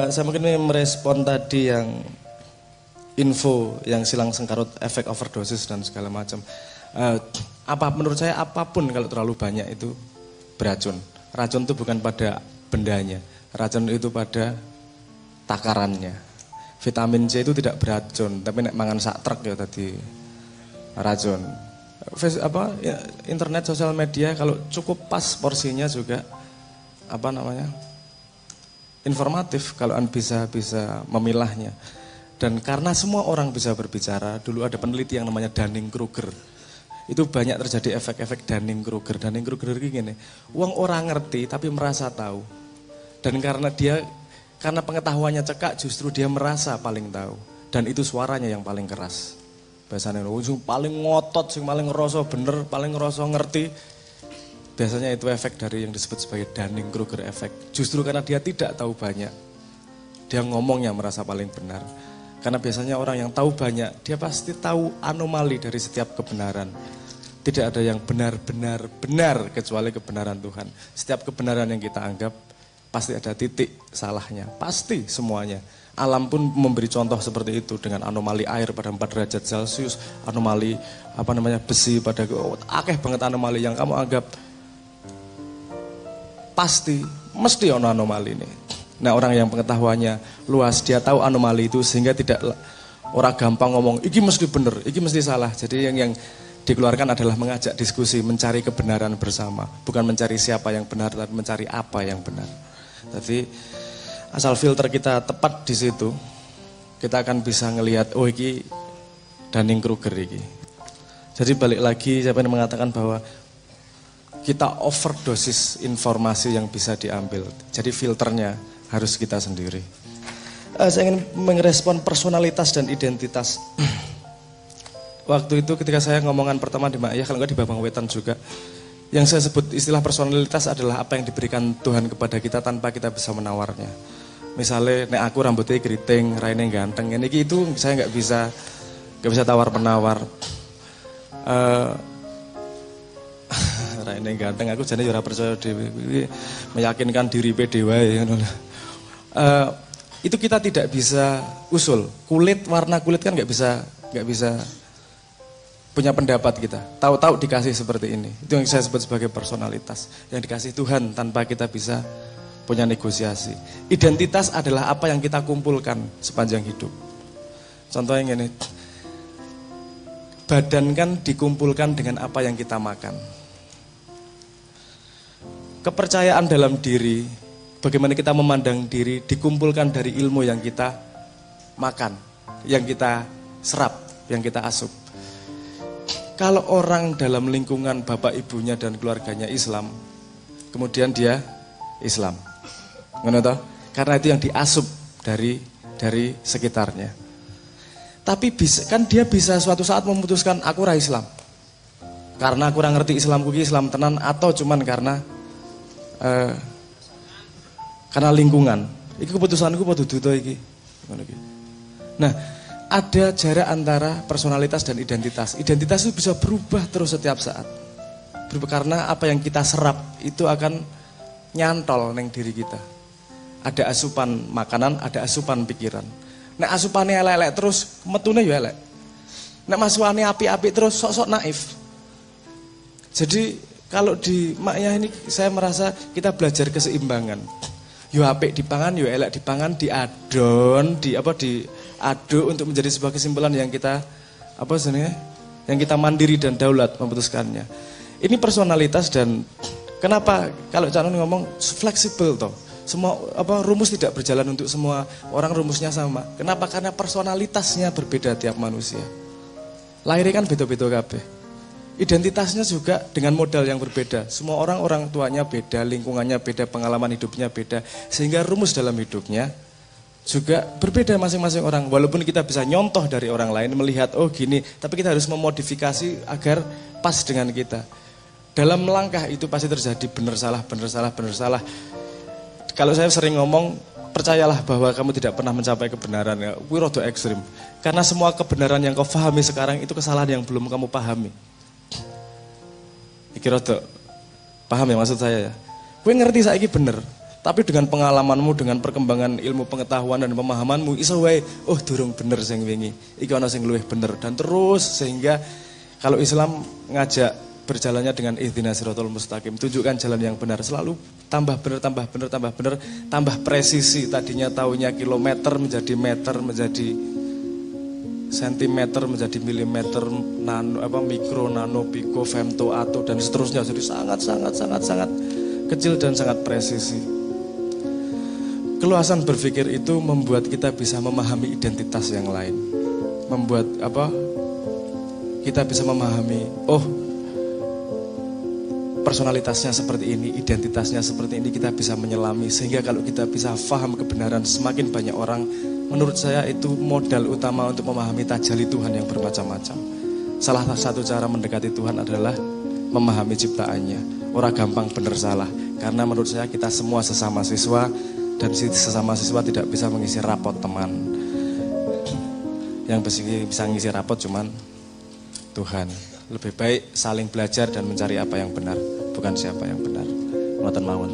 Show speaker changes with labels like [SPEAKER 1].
[SPEAKER 1] Saya mungkin merespon tadi yang info yang silang sengkarut, efek overdosis dan segala macam. Menurut saya apapun kalau terlalu banyak itu beracun. Racun itu bukan pada bendanya, racun itu pada takarannya. Vitamin C itu tidak beracun, tapi nek mangan sak truk ya tadi racun. Internet, sosial media kalau cukup pas porsinya juga informatif kalau bisa memilahnya. Dan karena semua orang bisa berbicara, dulu ada peneliti yang namanya Dunning-Kruger. Itu banyak terjadi efek-efek Dunning-Kruger. Dunning-Kruger itu gini, wong orang ngerti tapi merasa tahu. Dan karena pengetahuannya cekak, justru dia merasa paling tahu. Dan itu suaranya yang paling keras. Biasanya yang paling ngotot, yang paling ngerasa bener, paling ngerasa ngerti. Biasanya itu efek dari yang disebut sebagai Dunning-Kruger efek. Justru karena dia tidak tahu banyak, dia ngomongnya merasa paling benar. Karena biasanya orang yang tahu banyak, dia pasti tahu anomali dari setiap kebenaran. Tidak ada yang benar-benar benar kecuali kebenaran Tuhan. Setiap kebenaran yang kita anggap, pasti ada titik salahnya. Pasti semuanya. Alam pun memberi contoh seperti itu dengan anomali air pada 4 derajat Celcius, anomali besi pada akeh banget anomali yang kamu anggap pasti mesti ono anomali ini. Nah, orang yang pengetahuannya luas, dia tahu anomali itu sehingga tidak orang gampang ngomong iki mesti bener, iki mesti salah. Jadi yang dikeluarkan adalah mengajak diskusi, mencari kebenaran bersama, bukan mencari siapa yang benar, tapi mencari apa yang benar. Tapi asal filter kita tepat di situ, kita akan bisa ngelihat oh iki Dunning-Kruger iki. Jadi balik lagi saya ingin mengatakan bahwa kita overdosis informasi yang bisa diambil. Jadi filternya harus kita sendiri. Saya ingin merespon personalitas dan identitas. Waktu itu ketika saya ngomongan pertama di Ma'iyah, kalau enggak di Babang Wetan juga, yang saya sebut istilah personalitas adalah apa yang diberikan Tuhan kepada kita tanpa kita bisa menawarnya. Misalnya, nek aku rambutnya keriting, raine ganteng, ini itu saya nggak bisa tawar menawar. Raine ganteng, aku jadi ora percaya dewi, meyakinkan diri dewa ya. Itu kita tidak bisa usul. Warna kulit kan nggak bisa punya pendapat kita. Tahu-tahu dikasih seperti ini. Itu yang saya sebut sebagai personalitas. Yang dikasih Tuhan tanpa kita bisa punya negosiasi. Identitas adalah apa yang kita kumpulkan sepanjang hidup. Contohnya ini, badan kan dikumpulkan dengan apa yang kita makan. Kepercayaan dalam diri, bagaimana kita memandang diri, dikumpulkan dari ilmu yang kita makan, yang kita serap, yang kita asup. Kalau orang dalam lingkungan bapak ibunya dan keluarganya Islam, kemudian dia Islam. Menurut? Karena itu yang diasup dari sekitarnya. Tapi dia bisa suatu saat memutuskan aku ra Islam. Karena aku kurang ngerti Islamku ki Islam tenan atau cuman karena lingkungan. Iki keputusanku padha duda iki. Nah, ada jarak antara personalitas dan identitas. Identitas itu bisa berubah terus setiap saat. Karena apa yang kita serap itu akan nyantol neng diri kita. Ada asupan makanan, ada asupan pikiran. Nek asupannya elek-elek terus, metune ya elek. Nek masukannya api-api terus, sok-sok naif. Jadi kalau di Ma'iyah ini saya merasa kita belajar keseimbangan. Yo apik dipangan, yo elek dipangan, diadon, diaduk untuk menjadi sebuah kesimpulan yang kita yang kita mandiri dan daulat memutuskannya. Ini personalitas dan kenapa kalau Canon ngomong fleksibel toh. Semua rumus tidak berjalan untuk semua orang, rumusnya sama. Kenapa? Karena personalitasnya berbeda tiap manusia. Lahirnya kan beda-beda kabeh. Identitasnya juga dengan modal yang berbeda. Semua orang tuanya beda, lingkungannya beda, pengalaman hidupnya beda. Sehingga rumus dalam hidupnya juga berbeda masing-masing orang. Walaupun kita bisa nyontoh dari orang lain, melihat oh gini, tapi kita harus memodifikasi agar pas dengan kita. Dalam langkah itu pasti terjadi benar salah. Kalau saya sering ngomong, percayalah bahwa kamu tidak pernah mencapai kebenaran. Ya, rada ekstrim. Karena semua kebenaran yang kau pahami sekarang itu kesalahan yang belum kamu pahami. Iki rada paham ya maksud saya ya. Gue ngerti saiki bener, Tapi dengan pengalamanmu, dengan perkembangan ilmu pengetahuan dan pemahamanmu, iso wae, oh durung bener sing wingi. Iki ana sing luwih bener dan terus sehingga kalau Islam ngajak berjalannya dengan ihdinas siratal mustaqim, tunjukkan jalan yang benar, selalu tambah benar, tambah benar, tambah benar, tambah presisi. Tadinya taunya kilometer menjadi meter, menjadi sentimeter, menjadi milimeter, nano mikro, nano, piko, femto, ato dan seterusnya. Jadi sangat kecil dan sangat presisi. Keluasan berpikir itu membuat kita bisa memahami identitas yang lain. Membuat kita bisa memahami, oh personalitasnya seperti ini, identitasnya seperti ini, kita bisa menyelami. Sehingga kalau kita bisa paham kebenaran, semakin banyak orang, menurut saya itu modal utama untuk memahami tajalli Tuhan yang bermacam-macam. Salah satu cara mendekati Tuhan adalah memahami ciptaannya. Orang gampang bener salah, karena menurut saya kita semua sesama siswa, dan sesama siswa tidak bisa mengisi rapot teman. Yang bisa ngisi rapot cuman Tuhan. Lebih baik saling belajar dan mencari apa yang benar, bukan siapa yang benar. Ngoten mawon.